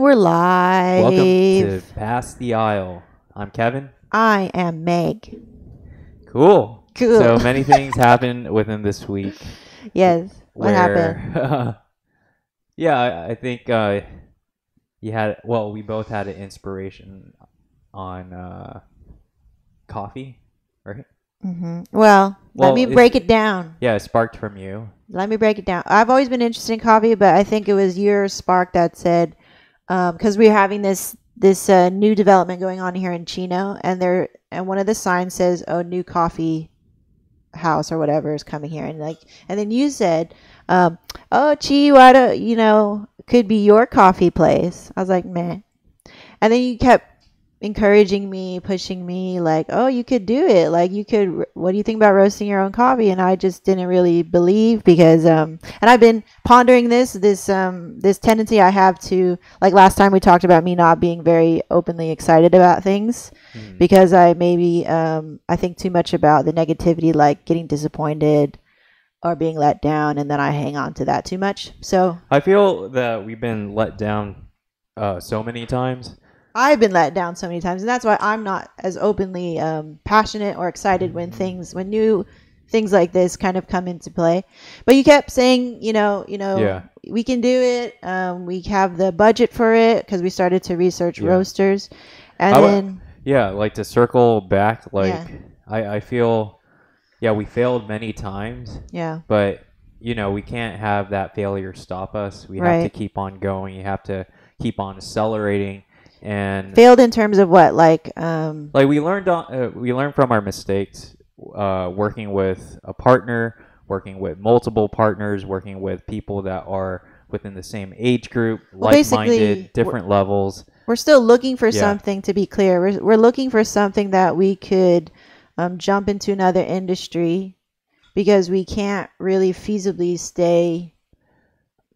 we're live. Welcome to Pass the Aisle. I'm Kevin. I am Meg. Cool. Cool. So many things happened within this week. Yes. What happened? I think we both had an inspiration on coffee, right? Mm-hmm. Well, let me break it down. Yeah, it sparked from you. Let me break it down. I've always been interested in coffee, but I think it was your spark that said, because we're having this new development going on here in Chino, and one of the signs says, "Oh, new coffee house" or whatever is coming here, and then you said, "Oh, Chi, why do could be your coffee place?" I was like, "Man," and then you kept encouraging me, pushing me, like, "Oh, you could do it. Like, you could. What do you think about roasting your own coffee?" And I just didn't really believe because, and I've been pondering this tendency I have to, like last time we talked about me not being very openly excited about things because I maybe I think too much about the negativity, like getting disappointed or being let down, and then I hang on to that too much. So I feel that we've been let down so many times. I've been let down so many times, and that's why I'm not as openly passionate or excited when new things like this kind of come into play. But you kept saying, Yeah. we can do it. We have the budget for it because we started to research roasters, and like to circle back, I feel, we failed many times. Yeah. But we can't have that failure stop us. We have to keep on going. You have to keep on accelerating. And failed in terms of what, like we learned from our mistakes, working with a partner, working with multiple partners, working with people that are within the same age group, like-minded, different levels. We're still looking for something, to be clear. We're looking for something that we could jump into another industry because we can't really feasibly stay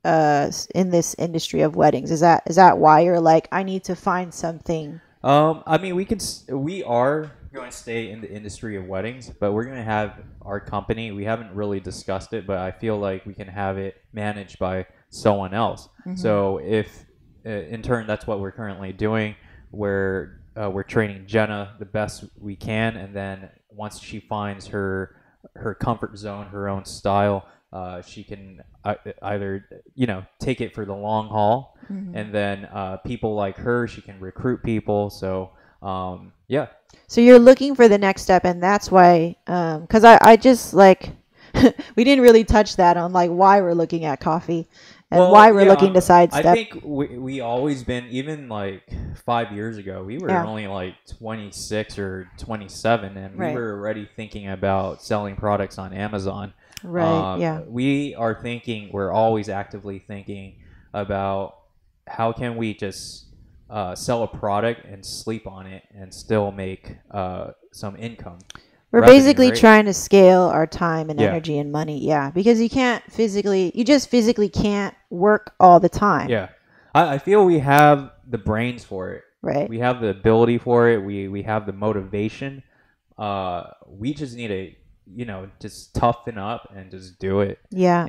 in this industry of weddings. Is that why you're like, I need to find something? I mean, we are going to stay in the industry of weddings, but we're going to have our company. We haven't really discussed it, but I feel like we can have it managed by someone else. Mm-hmm. So if in turn, that's what we're currently doing. We're training Jenna the best we can, and then once she finds her comfort zone, her own style, she can either take it for the long haul, and then people like her, she can recruit people. So So you're looking for the next step, and that's why, because I just like we didn't really touch that on like why we're looking at coffee and why we're looking to sidestep. I think we always been, even like 5 years ago, we were only like 26 or 27, and we were already thinking about selling products on Amazon. Right. We're always actively thinking about how can we just sell a product and sleep on it and still make some income. We're basically trying to scale our time and energy and money. Yeah, because you just physically can't work all the time. Yeah, I feel we have the brains for it. Right. We have the ability for it. We have the motivation. We just need to just toughen up and just do it. Yeah.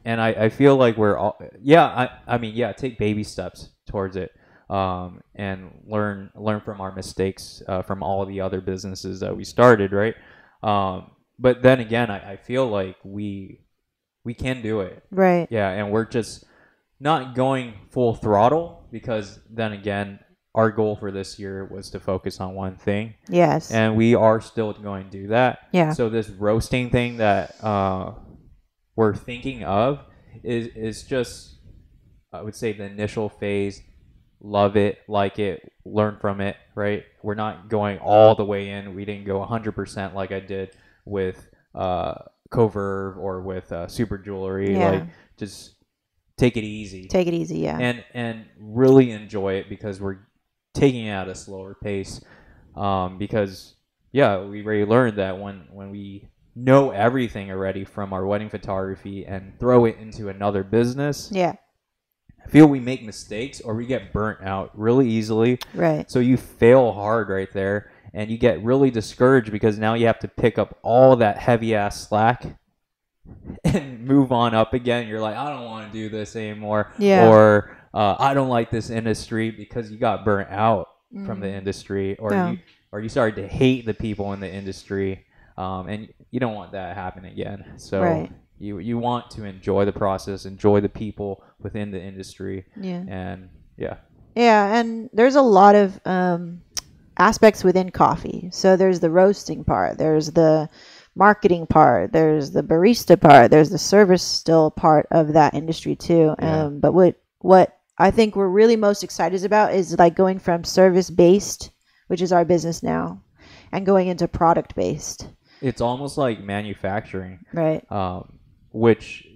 And I feel like we're all, take baby steps towards it, and learn from our mistakes, from all the other businesses that we started, right? But then again, I feel like we can do it. Right. Yeah, and we're just not going full throttle, because then again, our goal for this year was to focus on one thing. Yes. And we are still going to do that. Yeah. So this roasting thing that we're thinking of is just, I would say, the initial phase. Love it, like it, learn from it, right? We're not going all the way in. We didn't go 100% like I did with Coverve or with Super Jewelry. Yeah. Like, just take it easy. Take it easy, yeah. And really enjoy it, because we're taking it at a slower pace. Because we already learned that when we know everything already from our wedding photography and throw it into another business, I feel we make mistakes or we get burnt out really easily. Right. So you fail hard right there, and you get really discouraged because now you have to pick up all that heavy ass slack and move on up again. You're like, I don't want to do this anymore. Yeah. Or I don't like this industry because you got burnt out from the industry, or Yeah. you started to hate the people in the industry, and you don't want that to happen again. So Right. you want to enjoy the process, enjoy the people within the industry, Yeah. and yeah. Yeah, and there's a lot of aspects within coffee. So there's the roasting part, there's the marketing part, there's the barista part, there's the service still part of that industry too. Yeah. But what I think we're really most excited about is like going from service based, which is our business now, and going into product based. It's almost like manufacturing, Right. which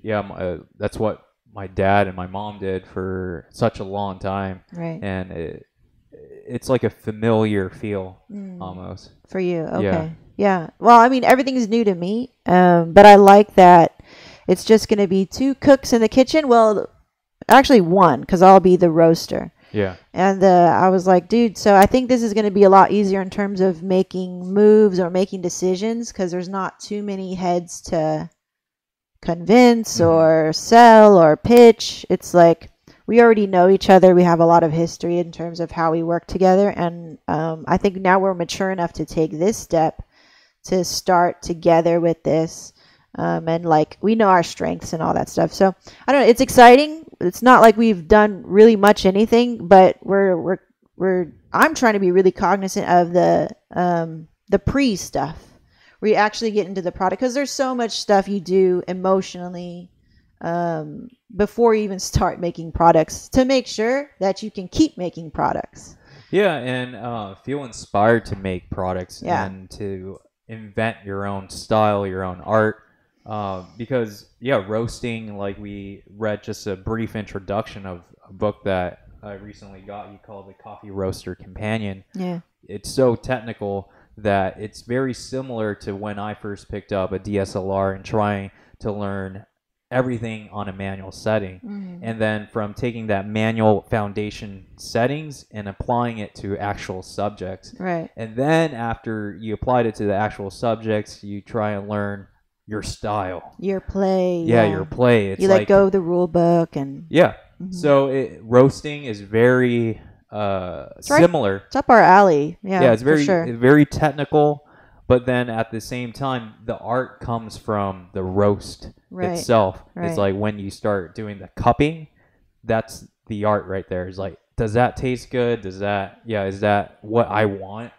that's what my dad and my mom did for such a long time, Right. and it's like a familiar feel almost. For you. Okay. Yeah. Yeah. Well, I mean, everything's new to me. But I like that it's just going to be two cooks in the kitchen. Well, actually one, because I'll be the roaster. Yeah. And I was like, dude, so I think this is going to be a lot easier in terms of making moves or making decisions because there's not too many heads to convince or sell or pitch. It's like we already know each other. We have a lot of history in terms of how we work together. And I think now we're mature enough to take this step to start together with this. And like we know our strengths and all that stuff. So I don't know. It's exciting. It's not like we've done really much anything, but I'm trying to be really cognizant of the pre stuff. Where you actually get into the product because there's so much stuff you do emotionally before you even start making products to make sure that you can keep making products. Yeah, and feel inspired to make products and to invent your own style, your own art. Because roasting, like we read just a brief introduction of a book that I recently got you called The Coffee Roaster Companion. Yeah. It's so technical that it's very similar to when I first picked up a DSLR and trying to learn everything on a manual setting. And then from taking that manual foundation settings and applying it to actual subjects. Right. And then after you applied it to the actual subjects, you try and learn your style. Your play. Yeah, your play. It's you let go of the rule book and So roasting is very similar. It's up our alley. Yeah, it's very technical, but then at the same time, the art comes from the roast itself. Right. It's like when you start doing the cupping, that's the art right there. It's like, does that taste good? Is that what I want?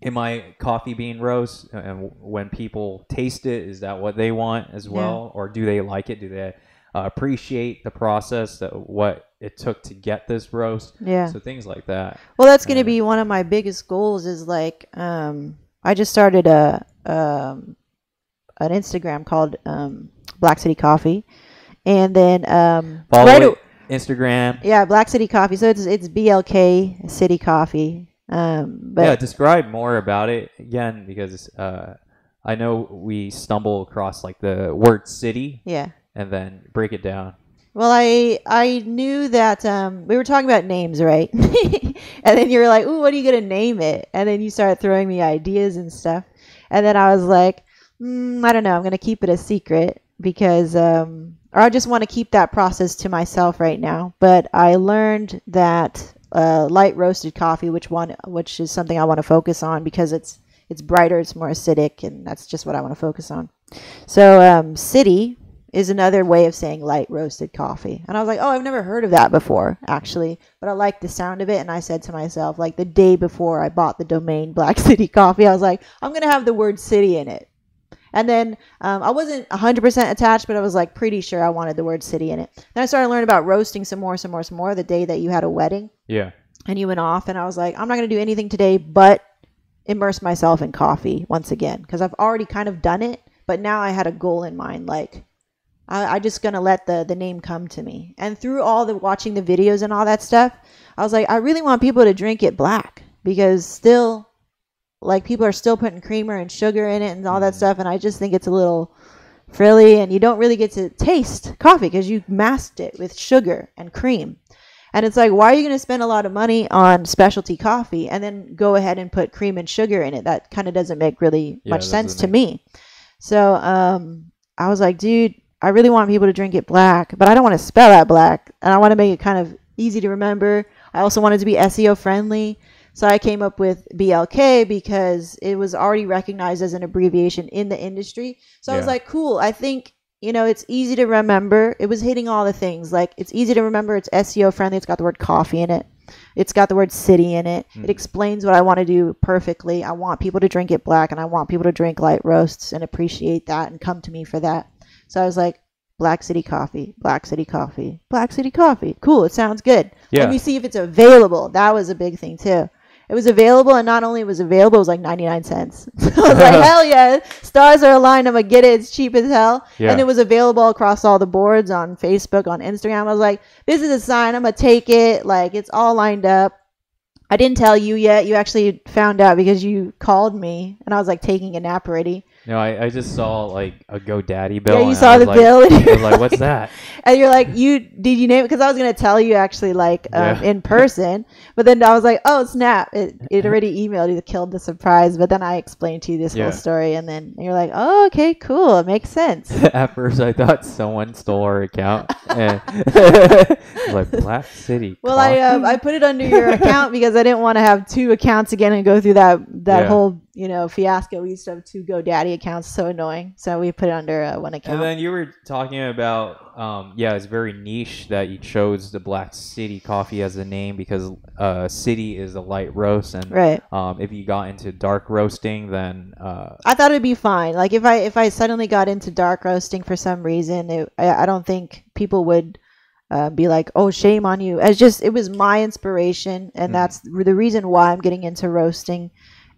In my coffee bean roast, and when people taste it, is that what they want as well? Or do they like it? Do they appreciate the process, what it took to get this roast? So things like that. Well, that's going to be one of my biggest goals is like I just started an Instagram called Black City Coffee, and then follow Instagram. Yeah, Black City Coffee. So it's BLK City Coffee. But describe more about it again, because I know we stumble across like the word city. And then break it down. Well, I knew that we were talking about names, right? And then you were like, "Ooh, what are you gonna name it?" And then you started throwing me ideas and stuff. And then I was like, I don't know. I'm gonna keep it a secret because, or I just want to keep that process to myself right now. But I learned that light roasted coffee, which is something I want to focus on because it's brighter, it's more acidic, and that's just what I want to focus on. So city is another way of saying light roasted coffee. And I was like, oh, I've never heard of that before, actually. But I like the sound of it. And I said to myself, like the day before I bought the domain Black City Coffee, I was like, I'm going to have the word city in it. And then I wasn't 100% attached, but I was like pretty sure I wanted the word city in it. Then I started learning about roasting some more the day that you had a wedding. Yeah. And you went off. And I was like, I'm not going to do anything today but immerse myself in coffee once again. Because I've already kind of done it. But now I had a goal in mind, like, I'm just going to let the name come to me. And through all the watching the videos and all that stuff, I was like, I really want people to drink it black because still, like, people are still putting creamer and sugar in it and all that stuff. And I just think it's a little frilly and you don't really get to taste coffee because you masked it with sugar and cream. And it's like, why are you going to spend a lot of money on specialty coffee and then go ahead and put cream and sugar in it? That kind of doesn't make really much sense to me. So I was like, dude, I really want people to drink it black, but I don't want to spell out black, and I want to make it kind of easy to remember. I also wanted to be SEO friendly. So I came up with BLK because it was already recognized as an abbreviation in the industry. So I was like, cool. I think, it's easy to remember. It was hitting all the things. Like, it's easy to remember. It's SEO friendly. It's got the word coffee in it. It's got the word city in it. It explains what I want to do perfectly. I want people to drink it black, and I want people to drink light roasts and appreciate that and come to me for that. So I was like, Black City Coffee, Black City Coffee, Black City Coffee. Cool. It sounds good. Yeah. Let me see if it's available. That was a big thing too. It was available, and not only was available, it was like 99 cents. So I was like, hell yeah, stars are aligned. I'm going to get it. It's cheap as hell. Yeah. And it was available across all the boards on Facebook, on Instagram. I was like, this is a sign. I'm going to take it. Like, it's all lined up. I didn't tell you yet. You actually found out because you called me, and I was like taking a nap already. No, I just saw like a GoDaddy bill. Yeah, you saw the bill. I was like, what's that? And you're like, did you name it? Because I was going to tell you actually like in person. But then I was like, oh, snap. It already emailed you, killed the surprise. But then I explained to you this whole story. And then you're like, oh, okay, cool. It makes sense. At first, I thought someone stole our account. And like Black City. Well, I put it under your account because I didn't want to have two accounts again and go through that whole fiasco. We used to have two GoDaddy accounts, so annoying. So we put it under one account. And then you were talking about it's very niche that you chose the Black City Coffee as a name because city is a light roast, and right. If you got into dark roasting, then I thought it'd be fine. Like if I suddenly got into dark roasting for some reason, I don't think people would be like, oh, shame on you. It was my inspiration, and that's the reason why I'm getting into roasting.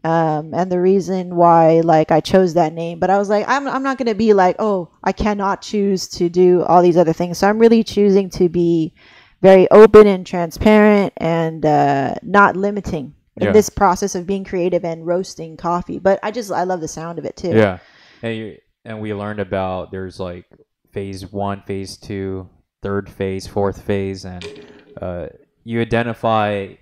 And the reason why like I chose that name. But I was like, I'm not going to be like, oh, I cannot choose to do all these other things. So I'm really choosing to be very open and transparent and not limiting in this process of being creative and roasting coffee. But I love the sound of it too. Yeah. And we learned about there's like phase 1, phase 2, third phase, fourth phase, and you identify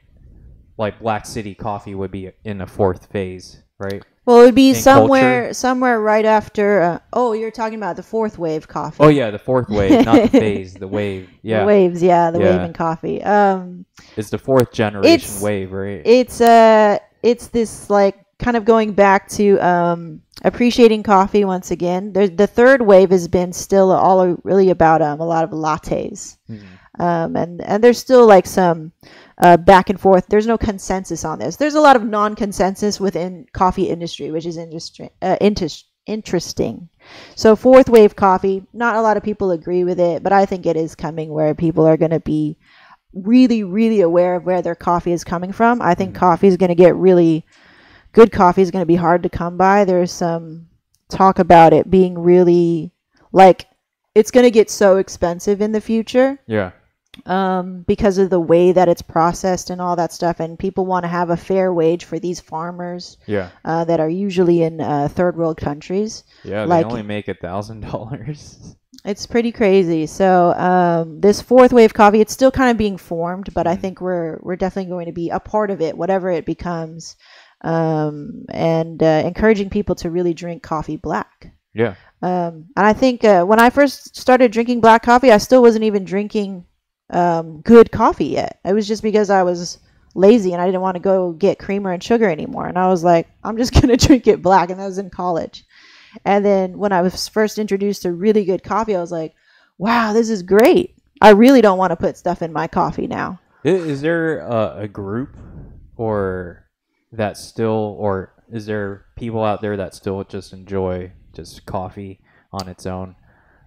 like Black City Coffee would be in the fourth phase, right? Well, it would be somewhere right after. You're talking about the fourth wave coffee. Oh yeah, the fourth wave, not the phase, the wave. Yeah, the waves. Yeah, the wave in coffee. It's the fourth generation wave, right? It's this like kind of going back to appreciating coffee once again. The third wave has been still all really about a lot of lattes, and there's still like some. Back and forth. There's no consensus on this. There's a lot of non-consensus within coffee industry, which is interesting. So fourth wave coffee, not a lot of people agree with it, but I think it is coming where people are going to be really, really aware of where their coffee is coming from. I think coffee is going to get really good. Coffee is going to be hard to come by. There's some talk about it being really like it's going to get so expensive in the future. Yeah. Because of the way that it's processed and all that stuff, and people want to have a fair wage for these farmers that are usually in third world countries. Yeah, they only make $1,000. It's pretty crazy. So this fourth wave coffee, it's still kind of being formed, but I think we're definitely going to be a part of it, whatever it becomes, and encouraging people to really drink coffee black. Yeah. And I think when I first started drinking black coffee, I still wasn't even drinking good coffee yet. It was just because I was lazy and I didn't want to go get creamer and sugar anymore. And I was like, I'm just going to drink it black. And that was in college. And then when I was first introduced to really good coffee, I was like, wow, this is great. I really don't want to put stuff in my coffee now. Is there a group or is there people out there that still just enjoy just coffee on its own?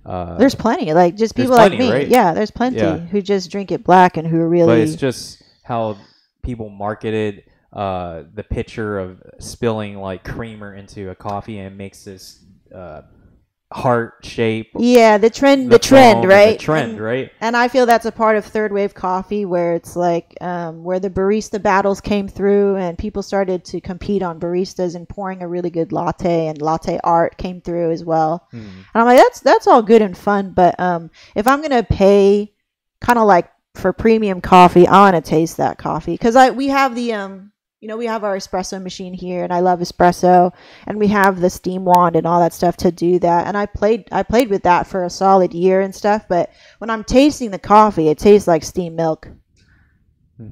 There's plenty, like just people like me. Right? Yeah, there's plenty who just drink it black and who are really. But it's just how people marketed the picture of spilling like creamer into a coffee and it makes this heart shape. Yeah, the trend, right? And I feel that's a part of third wave coffee where it's like where the barista battles came through and people started to compete on baristas and pouring a really good latte, and latte art came through as well. And I'm like, that's all good and fun, but if I'm gonna pay kind of like for premium coffee, I want to taste that coffee because we have the we have our espresso machine here, and I love espresso, and we have the steam wand and all that stuff to do that. And I played with that for a solid year and stuff. But when I'm tasting the coffee, it tastes like steamed milk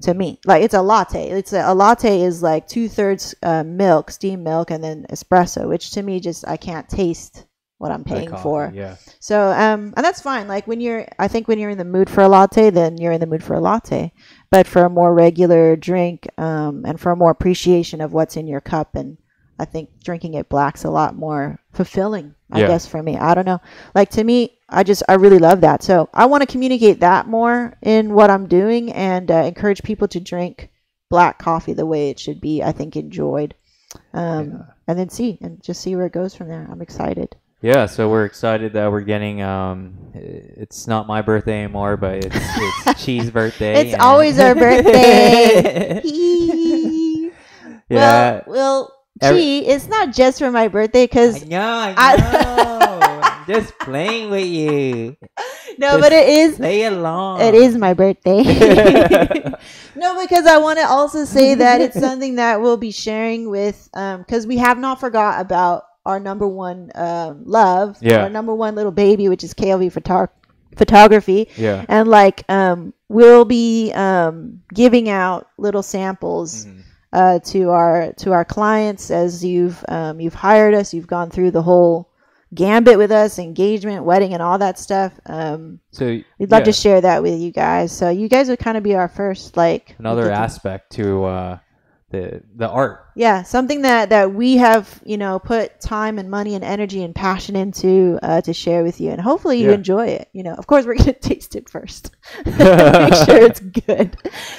to me. Like it's a latte. A latte is like 2/3 milk, steamed milk, and then espresso, which to me just I can't taste what I'm paying for. Yeah. So and that's fine. Like I think when you're in the mood for a latte, then you're in the mood for a latte. But for a more regular drink, and for a more appreciation of what's in your cup, and I think drinking it black's a lot more fulfilling, I guess, for me. I don't know. Like to me, I really love that. So I want to communicate that more in what I'm doing, and encourage people to drink black coffee the way it should be, I think, enjoyed. And then just see where it goes from there. I'm excited. Yeah, so we're excited that we're getting. It's not my birthday anymore, but it's Chi's birthday. It's always our birthday. Yeah. Well, Chi, it's not just for my birthday because I know. I'm just playing with you. No, but it is. Play along. It is my birthday. No, because I want to also say that it's something that we'll be sharing with, because we have not forgot about our number one love, our number one little baby, which is KLV photography. Yeah. And like we'll be giving out little samples to our clients as you've hired us, you've gone through the whole gambit with us, engagement, wedding, and all that stuff. So we'd love to share that with you guys. So you guys would kind of be our first another aspect to the art. Yeah, something that we have, put time and money and energy and passion into to share with you, and hopefully you enjoy it. Of course, we're gonna taste it first, make sure it's good.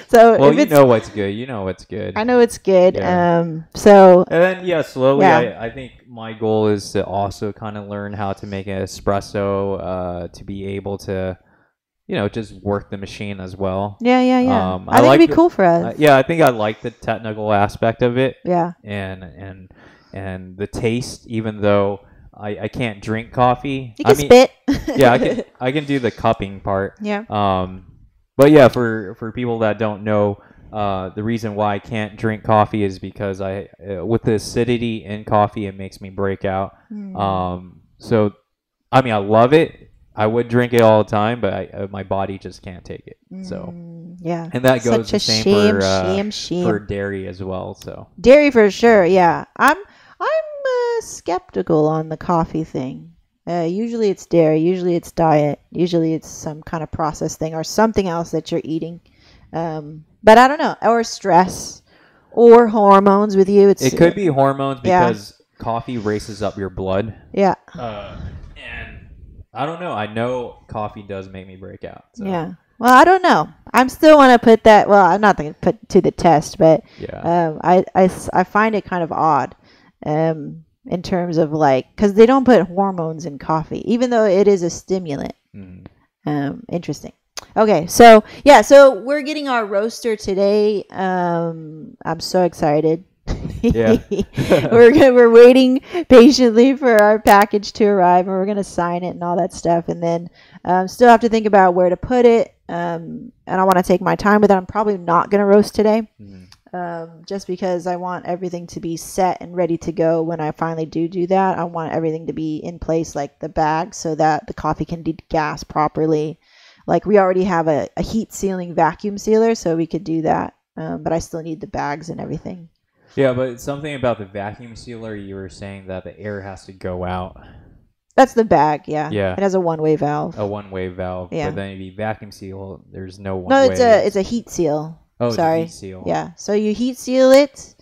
So, you know what's good. You know what's good. I know it's good. Yeah. And then slowly, I think my goal is to also kind of learn how to make an espresso, to be able to, just work the machine as well. Yeah. I think it'd be cool for us. I think I like the technical aspect of it. Yeah. And the taste, even though I can't drink coffee. You can spit. Yeah, I can do the cupping part. Yeah. But yeah, for people that don't know, the reason why I can't drink coffee is because with the acidity in coffee, it makes me break out. So, I mean, I love it. I would drink it all the time, but my body just can't take it. So yeah, and that goes the same shame for dairy as well. So dairy for sure. Yeah, I'm skeptical on the coffee thing. Usually it's dairy. Usually it's diet. Usually it's some kind of processed thing or something else that you're eating. But I don't know, or stress, or hormones with you. It could be hormones because coffee races up your blood. Yeah. And I don't know. I know coffee does make me break out. So. Yeah. Well, I don't know. I'm still want to put that. Well, I'm not going to put to the test, but I find it kind of odd, in terms of because they don't put hormones in coffee, even though it is a stimulant. Interesting. Okay, so we're getting our roaster today. I'm so excited. Yeah. we're waiting patiently for our package to arrive, and we're gonna sign it and all that stuff, and then still have to think about where to put it. And I want to take my time with it. I'm probably not gonna roast today, just because I want everything to be set and ready to go when I finally do that. I want everything to be in place, like the bag, so that the coffee can degas properly. Like we already have a heat sealing vacuum sealer, so we could do that. But I still need the bags and everything. Yeah, but something about the vacuum sealer, you were saying that the air has to go out. That's the bag, yeah. Yeah. It has a one-way valve. A one-way valve. Yeah. But then if you vacuum seal, there's no one-way. No, it's a heat seal. Oh, sorry. It's a heat seal. Yeah. So you heat seal it,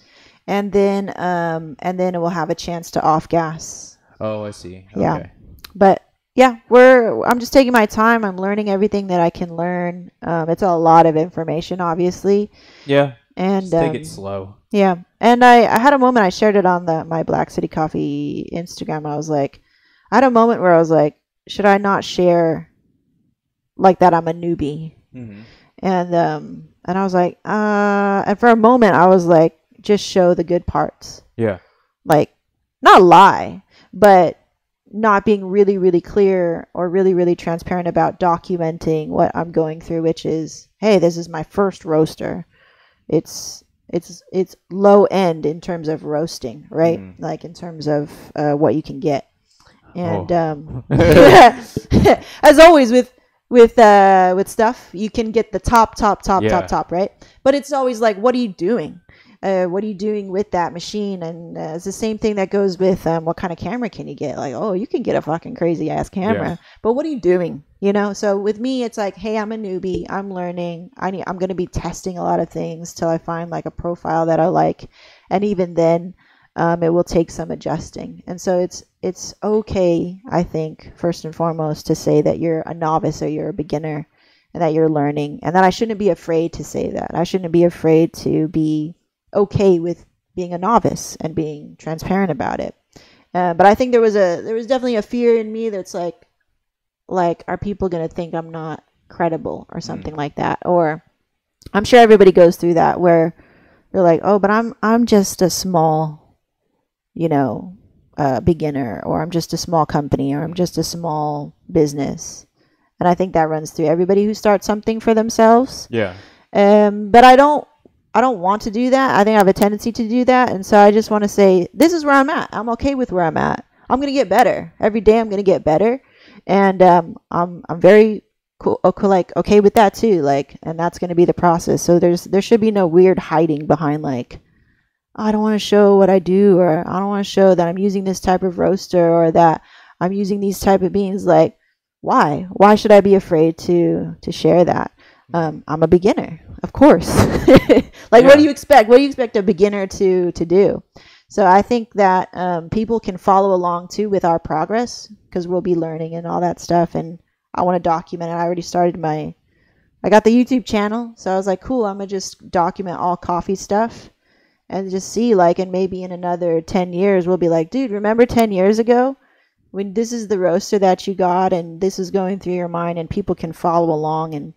and then it will have a chance to off gas. Oh, I see. Okay. Yeah. But yeah, I'm just taking my time. I'm learning everything that I can learn. It's a lot of information, obviously. Yeah. And just take it slow. Yeah. And I had a moment, I shared it on my Black City Coffee Instagram. I was like, I had a moment where I was like, should I not share like that I'm a newbie? Mm-hmm. And I was like, and for a moment I was like, just show the good parts. Yeah. Like, not lie, but not being really, really clear or really, really transparent about documenting what I'm going through, which is, hey, this is my first roaster. It's it's low end in terms of roasting, right? Mm. Like in terms of what you can get. And Oh. as always with stuff, you can get the Yeah. top, right? But it's always like, what are you doing? What are you doing with that machine? And it's the same thing that goes with what kind of camera can you get? Like, oh, you can get a fucking crazy ass camera, Yeah. but what are you doing? You know. So with me, it's like, hey, I'm a newbie. I'm learning. I'm going to be testing a lot of things till I find like a profile that I like, and even then, it will take some adjusting. And so it's okay, I think, first and foremost, to say that you're a novice or you're a beginner, and that you're learning, and that I shouldn't be afraid to say that. I shouldn't be afraid to be okay with being a novice and being transparent about it. But I think there was definitely a fear in me that's like are people gonna think I'm not credible or something like that? Or I'm sure everybody goes through that where they're like, oh, but I'm just a small, beginner, or I'm just a small company, or I'm just a small business. And I think that runs through everybody who starts something for themselves. Yeah. But I don't want to do that. I think I have a tendency to do that. And so I just want to say, this is where I'm at. I'm okay with where I'm at. I'm going to get better. Every day I'm going to get better. And I'm very cool, okay with that too. Like, and that's going to be the process. So there should be no weird hiding behind like, oh, I don't want to show what I do, or I don't want to show that I'm using this type of roaster, or that I'm using these type of beans. Like, why? Why should I be afraid to share that? I'm a beginner, of course. Like, what do you expect? What do you expect a beginner to do? So I think that people can follow along too with our progress, because we'll be learning and all that stuff. And I want to document it. I already started I got the YouTube channel. So I was like, cool, I'm going to just document all coffee stuff and just see, like, and maybe in another 10 years, we'll be like, dude, remember 10 years ago when this is the roaster that you got and this is going through your mind, and people can follow along and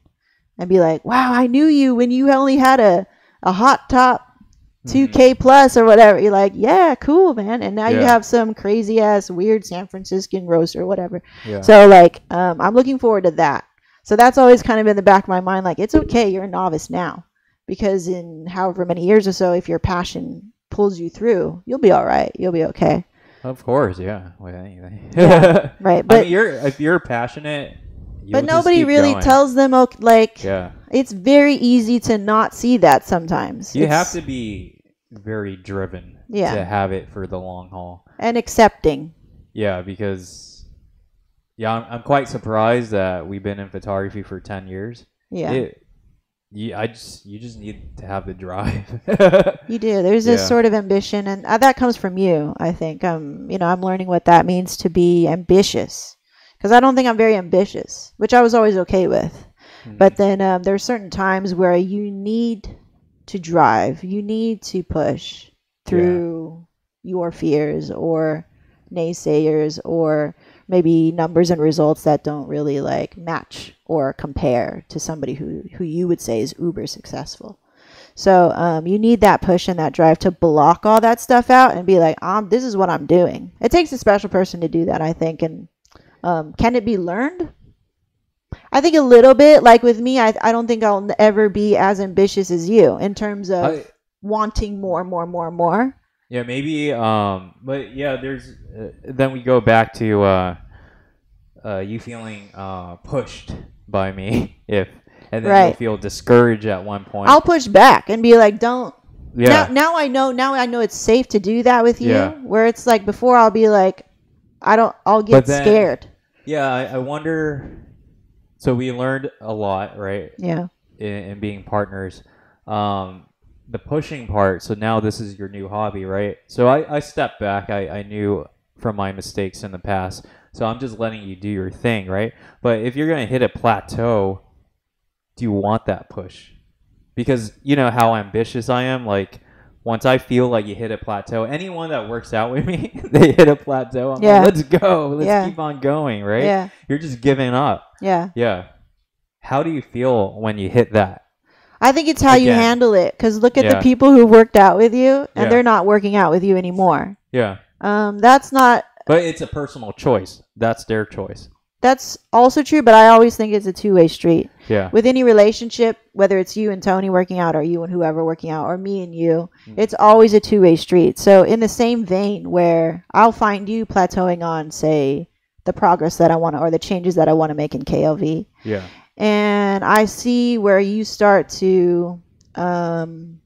be like, wow, I knew you when you only had a hot top 2K plus or whatever. You're like, yeah, cool, man. And now you have some crazy ass weird San Franciscan roaster or whatever. Yeah. So like, I'm looking forward to that. So that's always kind of in the back of my mind. Like, it's okay. You're a novice now, because in however many years or so, if your passion pulls you through, you'll be all right. You'll be okay. Of course. Yeah. With anything. Yeah, right. But I mean, if you're passionate, but nobody really tells them, like, it's very easy to not see that sometimes. You have to be very driven to have it for the long haul. And accepting. Yeah, because, I'm quite surprised that we've been in photography for 10 years. Yeah. You just need to have the drive. You do. There's this sort of ambition, and that comes from you, I think. I'm learning what that means to be ambitious. Because I don't think I'm very ambitious, which I was always okay with. Mm-hmm. But then there are certain times where you need to drive. You need to push through your fears or naysayers, or maybe numbers and results that don't really like match or compare to somebody who you would say is uber successful. So you need that push and that drive to block all that stuff out and be like, this is what I'm doing. It takes a special person to do that, I think. And can it be learned? I think a little bit. Like with me, I don't think I'll ever be as ambitious as you in terms of wanting more. Yeah, maybe. But yeah, there's. Then we go back to you feeling pushed by me, and then you'll feel discouraged at one point. I'll push back and be like, don't. Yeah. Now I know it's safe to do that with you. Yeah. Where it's like before, I'll be like, I'll get scared. Yeah, I wonder. So we learned a lot, right? Yeah. In being partners, the pushing part. So now this is your new hobby, right? So I stepped back. I knew from my mistakes in the past. So I'm just letting you do your thing, right? But if you're gonna hit a plateau, do you want that push? Because you know how ambitious I am. Like, once I feel like you hit a plateau, anyone that works out with me, they hit a plateau. I'm like, let's go. Let's keep on going, right? Yeah. You're just giving up. Yeah. Yeah. How do you feel when you hit that? I think it's how you handle it. Because look at the people who worked out with you, and they're not working out with you anymore. Yeah. That's not... But it's a personal choice. That's their choice. that's also true, but I always think it's a two-way street. Yeah. With any relationship, whether it's you and Tony working out or you and whoever working out or me and you, it's always a two-way street. So in the same vein where I'll find you plateauing on, say, the progress that I want to, or the changes that I want to make in KLV. Yeah. And I see where you start to kind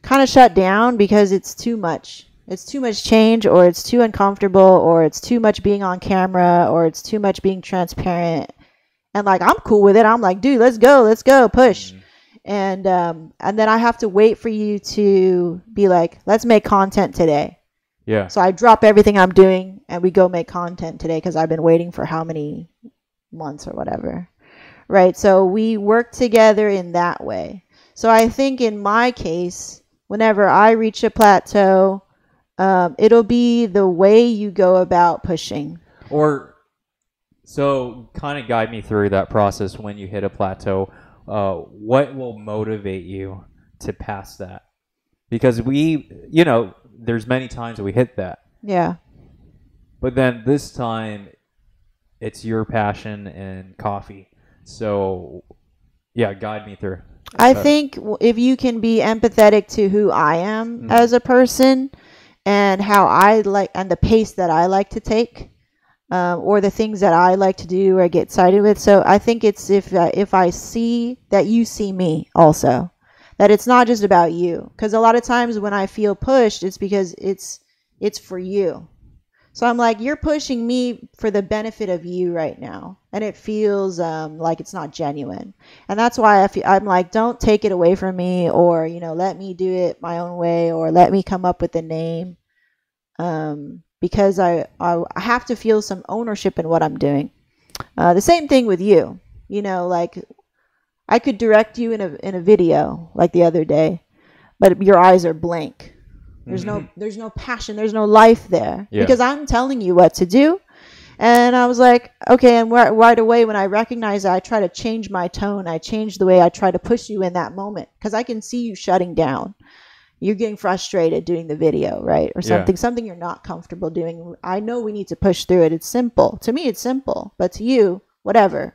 of shut down because it's too much. It's too much change, or it's too uncomfortable, or it's too much being on camera, or it's too much being transparent. And like, I'm cool with it. I'm like, dude, let's go, push. And then I have to wait for you to be like, let's make content today. Yeah. So I drop everything I'm doing and we go make content today because I've been waiting for how many months or whatever. Right. So we work together in that way. So I think in my case, whenever I reach a plateau, it'll be the way you go about pushing. Or so kind of guide me through that process when you hit a plateau. What will motivate you to pass that? Because there's many times that we hit that. Yeah. But then this time, it's your passion and coffee. So, yeah, guide me through. I think if you can be empathetic to who I am as a person and how I like, and the pace that I like to take, or the things that I like to do or get excited with. So I think it's if I see that you see me also, that it's not just about you. Because a lot of times when I feel pushed, it's because it's for you. So I'm like, you're pushing me for the benefit of you right now. And it feels like it's not genuine. And that's why I'm like, don't take it away from me, or, let me do it my own way, or let me come up with a name. Because I have to feel some ownership in what I'm doing. The same thing with you. Like I could direct you in a video like the other day, but your eyes are blank. There's no passion. There's no life there because I'm telling you what to do. And I was like, okay. And right away when I recognize that, I try to change my tone. I change the way I try to push you in that moment because I can see you shutting down. You're getting frustrated doing the video, right? Or something you're not comfortable doing. I know we need to push through it. It's simple. To me, it's simple, but to you, whatever.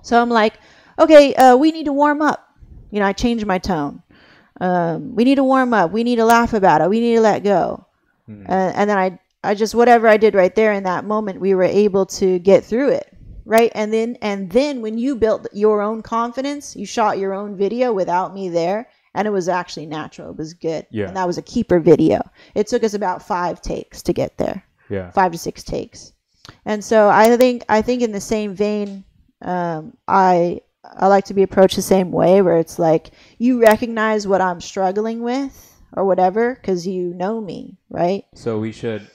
So I'm like, okay, we need to warm up. I changed my tone. We need to warm up. We need to laugh about it. We need to let go. And then I just, whatever I did right there in that moment, we were able to get through it. Right. And then when you built your own confidence, you shot your own video without me there. And it was actually natural. It was good. Yeah. And that was a keeper video. It took us about 5 takes to get there. Yeah. 5 to 6 takes. And so I think in the same vein, I like to be approached the same way, where it's like you recognize what I'm struggling with or whatever because you know me, right? So we should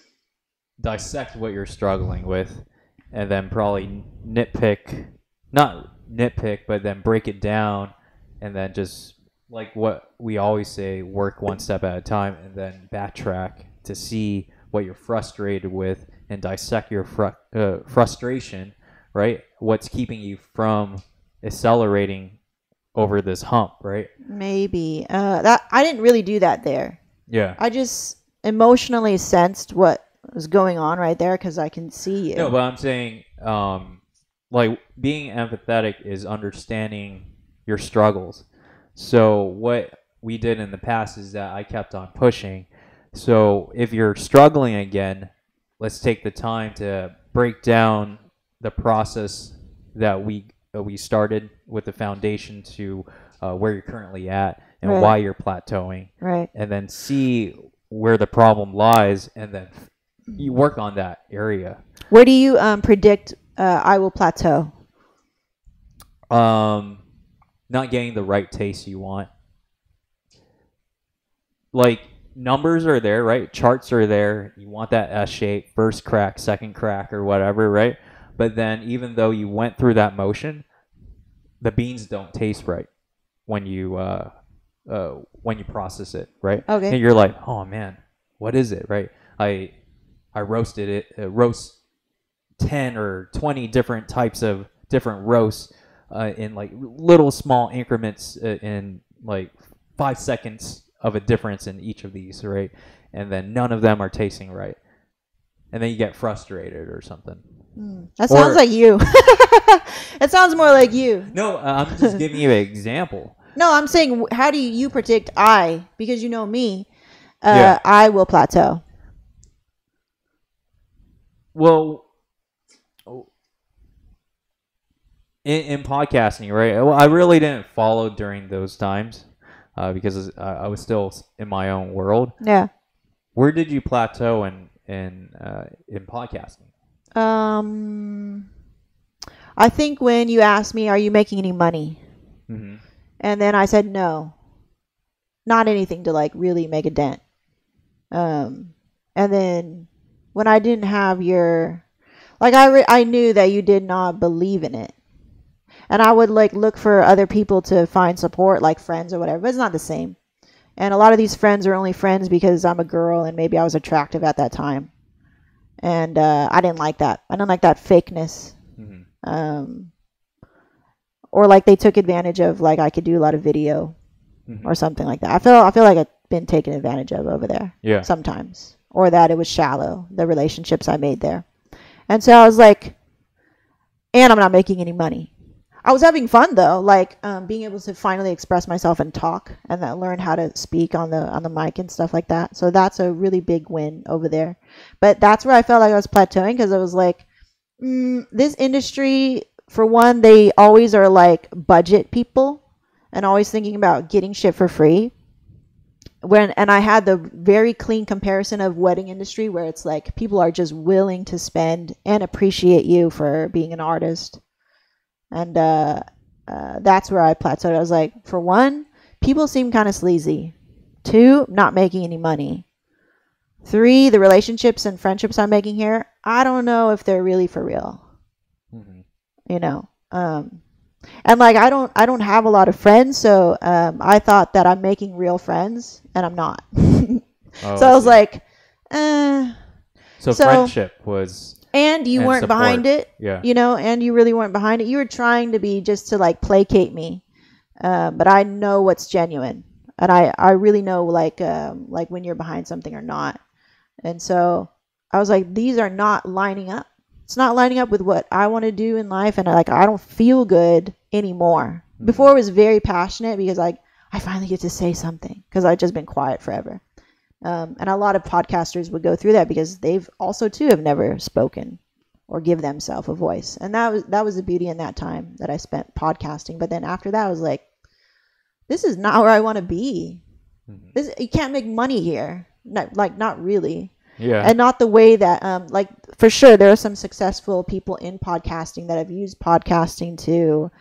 dissect what you're struggling with and then probably not nitpick, but then break it down and then just like what we always say, work one step at a time and then backtrack to see what you're frustrated with and dissect your frustration, right? What's keeping you from accelerating over this hump, right? Maybe. That I didn't really do that there. Yeah. I just emotionally sensed what was going on right there because I can see you. No, but I'm saying like being empathetic is understanding your struggles. So what we did in the past is that I kept on pushing. So if you're struggling again, let's take the time to break down the process that we started with the foundation to where you're currently at and why you're plateauing. Right. And then see where the problem lies and then you work on that area. Where do you predict I will plateau? Not getting the right taste you want. Like numbers are there, right? Charts are there. You want that S shape, first crack, second crack, or whatever, right? But then even though you went through that motion, the beans don't taste right when you process it, right? Okay. And you're like, oh man, what is it, right? I roasted it, roast 10 or 20 different types of different roasts in like little small increments in like 5 seconds of a difference in each of these, right? And then none of them are tasting right. And then you get frustrated or something. That sounds like you. It sounds more like you. No, I'm just giving you an example. No, I'm saying, how do you predict because you know me, Yeah. I will plateau. Well, in podcasting, right? Well, I really didn't follow during those times because I was still in my own world. Yeah. Where did you plateau in podcasting? I think when you asked me, are you making any money? Mm-hmm. And then I said no. Not anything to like really make a dent. And then when I didn't have your, like, I knew that you did not believe in it. And I would like look for other people to find support, like friends or whatever, but it's not the same. And a lot of these friends are only friends because I'm a girl and maybe I was attractive at that time. And I didn't like that. I didn't like that fakeness. Mm-hmm. Or like they took advantage of, like, I could do a lot of video or something like that. I feel like I've been taken advantage of over there. Yeah. Sometimes. Or that it was shallow, the relationships I made there. And so I was like, and I'm not making any money. I was having fun though, like being able to finally express myself and talk, and then learn how to speak on the mic and stuff like that. So that's a really big win over there. But that's where I felt like I was plateauing, because I was like, this industry, for one, they always are like budget people and always thinking about getting shit for free. And I had the very clean comparison of wedding industry, where it's like people are just willing to spend and appreciate you for being an artist. And that's where I plateaued. I was like, for one, people seem kind of sleazy. 2, not making any money. 3, the relationships and friendships I'm making here, I don't know if they're really for real. Mm-hmm. You know, and like I don't have a lot of friends, so I thought that I'm making real friends, and I'm not. So I was like, So friendship was. And you weren't support. behind it, Yeah. you know, and you really weren't behind it. You were trying to be just to like placate me, but I know what's genuine, and I really know like when you're behind something or not. And so I was like, these are not lining up. It's not lining up with what I want to do in life, and I don't feel good anymore. Mm-hmm. Before, I was very passionate because I finally get to say something, because I've just been quiet forever. And a lot of podcasters would go through that because they've also too have never spoken or give themselves a voice. And that was the beauty in that time that I spent podcasting. But then after that, I was like, this is not where I want to be. Mm-hmm. You can't make money here. Not really. Yeah. And not the way that, like, for sure, there are some successful people in podcasting that have used podcasting to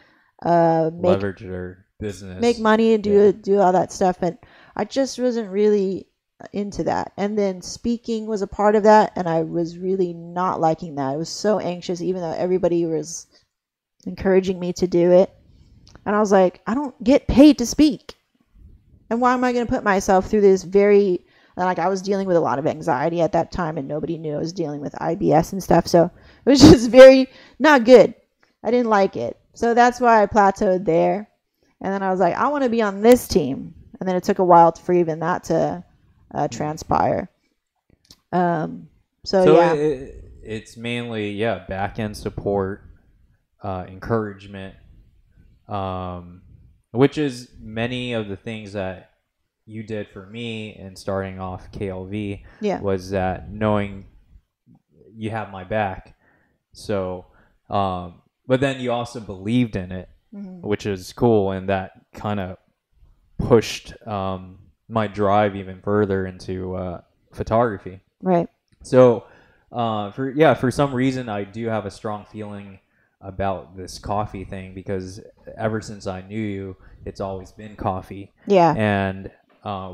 leverage their business, make money, and do all that stuff. But I just wasn't really into that. And then speaking was a part of that, and I was really not liking that. I was so anxious, even though everybody was encouraging me to do it. And I was like, I don't get paid to speak, and why am I going to put myself through this very, like, I was dealing with a lot of anxiety at that time, and nobody knew I was dealing with IBS and stuff. So it was just very not good. I didn't like it. So that's why I plateaued there. And then I was like, I want to be on this team. And then it took a while for even that to transpire. So yeah. It's mainly, back end support, encouragement, which is many of the things that you did for me in starting off KLV. Was that knowing you have my back. So, but then you also believed in it, which is cool, and that kind of pushed my drive even further into photography. Right. So, for some reason, I do have a strong feeling about this coffee thing, because ever since I knew you, it's always been coffee. Yeah. And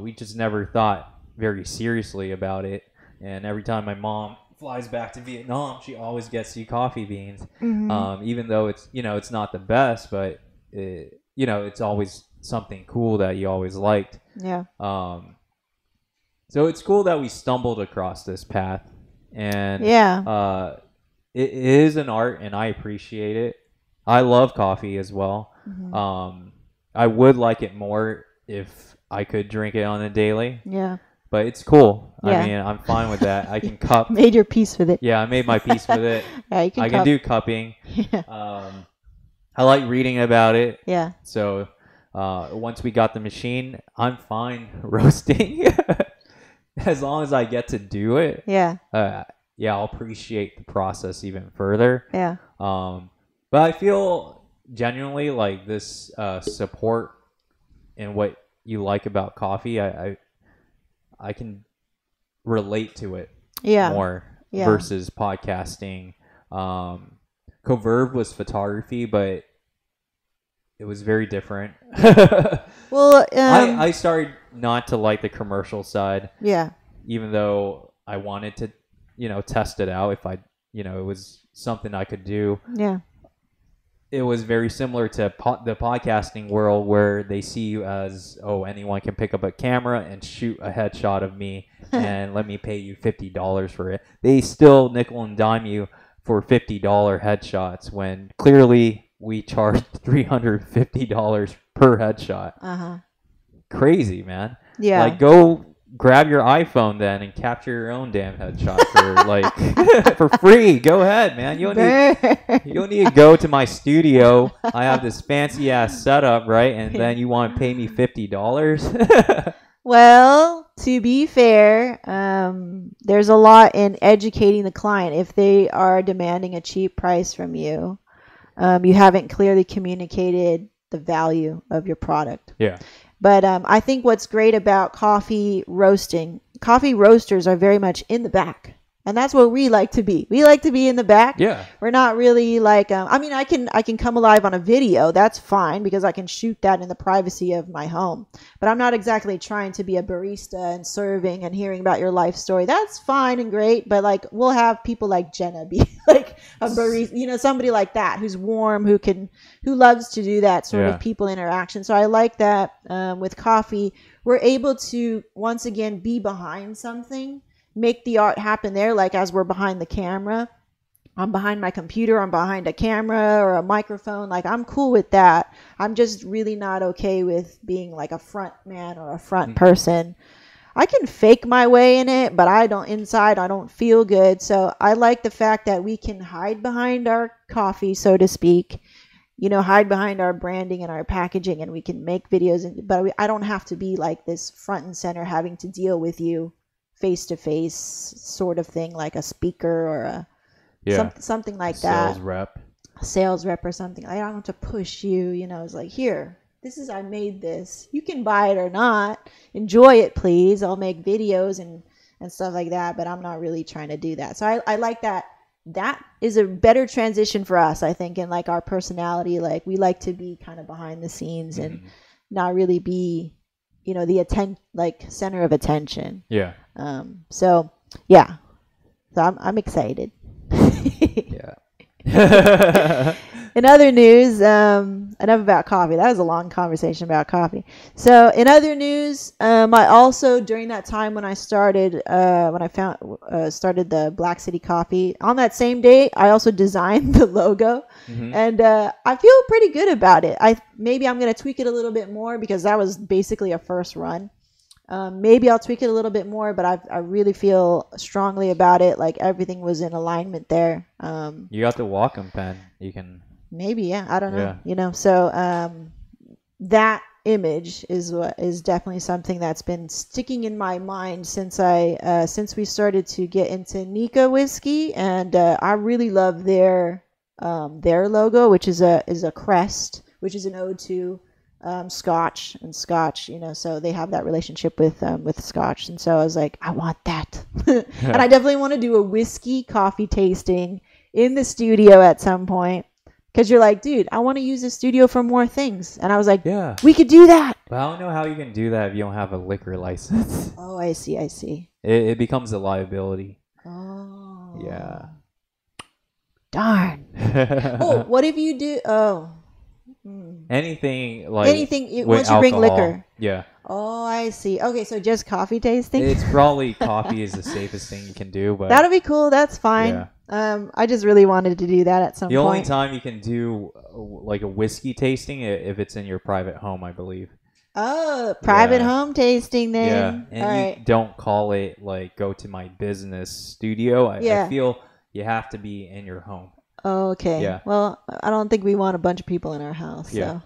we just never thought very seriously about it. And every time my mom flies back to Vietnam, she always gets you coffee beans. Mm-hmm. Even though it's not the best, but it's always something cool that you always liked. Yeah. So it's cool that we stumbled across this path, and it is an art, and I appreciate it. I love coffee as well. Mm-hmm. I would like it more if I could drink it on a daily. Yeah. but it's cool. Yeah. I mean, I'm fine with that. I can cup. Made your peace with it. Yeah, I made my peace with it. Yeah, you can I cup. can do cupping. Yeah. I like reading about it. Yeah. So once we got the machine, I'm fine roasting. As long as I get to do it. Yeah. Yeah, I'll appreciate the process even further. Yeah. But I feel genuinely like this support in what you like about coffee. I can relate to it more versus podcasting. Coverb was photography, but it was very different. Well, I started not to like the commercial side. Yeah. Even though I wanted to, test it out if it was something I could do. Yeah. It was very similar to the podcasting world where they see you as, anyone can pick up a camera and shoot a headshot of me and let me pay you $50 for it. They still nickel and dime you for $50 headshots when clearly we charged $350 per headshot. Uh-huh. Crazy, man. Yeah. Like, go grab your iPhone then and capture your own damn headshot for for free. Go ahead, man. You don't need to go to my studio. I have this fancy ass setup, right? And then you want to pay me $50? Well, to be fair, there's a lot in educating the client. If they are demanding a cheap price from you, you haven't clearly communicated the value of your product. Yeah. But I think what's great about coffee roasters are very much in the back. And that's what we like to be. We like to be in the back. Yeah. We're not really like, I mean, I can come alive on a video. That's fine because I can shoot that in the privacy of my home. But I'm not exactly trying to be a barista and serving and hearing about your life story. That's fine and great. But like, we'll have people like Jenna be like a barista, somebody like that who's warm, who loves to do that sort of people interaction. So I like that with coffee. We're able to, once again, be behind something. Make the art happen there, like as we're behind the camera. I'm behind my computer, I'm behind a camera or a microphone. Like, I'm cool with that. I'm just really not okay with being like a front man or a front person. I can fake my way in it, but I don't feel good. So I like the fact that we can hide behind our coffee, so to speak, hide behind our branding and our packaging, and we can make videos. But I don't have to be like this front and center having to deal with you face-to-face sort of thing, like a speaker or something like that. Sales rep or something. I don't have to push you, it's like, here, I made this. You can buy it or not. Enjoy it, please. I'll make videos and stuff like that, but I'm not really trying to do that. So I like that. That is a better transition for us, I think, in like our personality. Like, we like to be kind of behind the scenes and not really be, the center of attention. Yeah. So I'm excited. Yeah. In other news, enough about coffee. That was a long conversation about coffee. So in other news, I also, during that time when I started, started the Black City Coffee, on that same day, I also designed the logo, and I feel pretty good about it. Maybe I'm going to tweak it a little bit more because that was basically a first run. Maybe I'll tweak it a little bit more, but I really feel strongly about it. Like, everything was in alignment there. You got the Wacom pen. You can... Maybe, yeah. I don't know. So that image is definitely something that's been sticking in my mind since we started to get into Nika whiskey, and I really love their logo, which is a crest, which is an ode to Scotch, so they have that relationship with Scotch, and so I was like, I want that. And I definitely want to do a whiskey coffee tasting in the studio at some point, because you're like, dude, I want to use the studio for more things, and I was like, yeah, we could do that. But I don't know how you can do that if you don't have a liquor license. Oh, I see. It becomes a liability. Oh, yeah. Darn. Oh, what if you do? Oh. Anything once you bring liquor. Yeah. Oh, I see. Okay, so just coffee tasting. It's probably coffee is the safest thing you can do, but that'll be cool. That's fine. Yeah. I just really wanted to do that at some point. The only time you can do like a whiskey tasting if it's in your private home, I believe. Oh, private Yeah. home tasting Yeah, then. and All you right. don't call it like go to my business studio. I Yeah. feel you have to be in your home. Oh, okay. Yeah. Well, I don't think we want a bunch of people in our house, Yeah.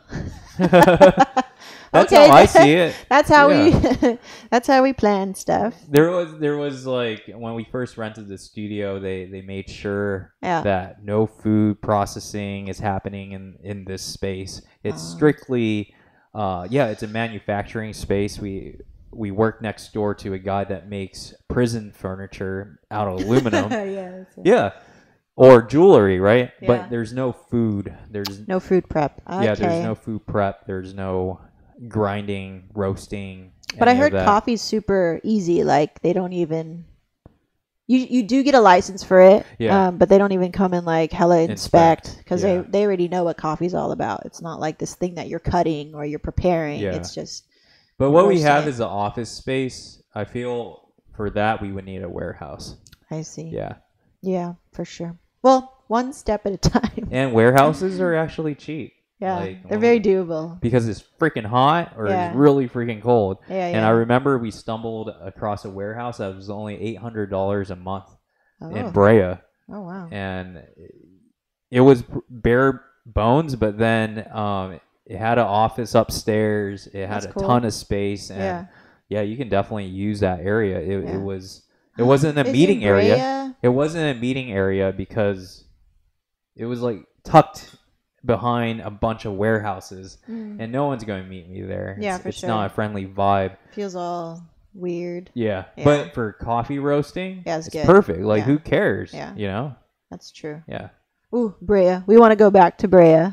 so. That's Okay, how I see it. that's how we Yeah. that's how we plan stuff. There was like when we first rented the studio, they made sure Yeah. that no food processing is happening in this space. It's Oh. strictly yeah, it's a manufacturing space. We work next door to a guy that makes prison furniture out of aluminum. Yeah. Yeah. Or jewelry, right? Yeah. But there's no food. There's No food prep. Okay. yeah, there's no food prep. There's no grinding, roasting. But I any of heard that. coffee's super easy. Like they don't even. You do get a license for it. Yeah. But they don't even come and like hella inspect because yeah. they already know what coffee's all about. It's not like this thing that you're cutting or you're preparing. Yeah. It's just. But what we roasting have it. is the office space. I feel for that we would need a warehouse. I see. Yeah. Yeah, for sure. Well, one step at a time. And warehouses are actually cheap. Yeah, Like, they're very doable. because it's freaking hot or Yeah. it's really freaking cold. Yeah, And yeah. I remember we stumbled across a warehouse that was only $800 a month in Oh. Brea. Oh wow. And it was bare bones, but then it had an office upstairs. It had That's a cool. ton of space, and Yeah. yeah, you can definitely use that area. It Yeah. wasn't a Is meeting in area. Brea? It wasn't a meeting area because it was like tucked behind a bunch of warehouses, Mm. and no one's going to meet me there. Yeah, it's, for it's sure. not a friendly vibe. Feels all weird. Yeah. Yeah. But for coffee roasting, Yeah, it's it's good. perfect. Like, Yeah. who cares? Yeah. You know? That's true. Yeah. Ooh, Brea. We want to go back to Brea.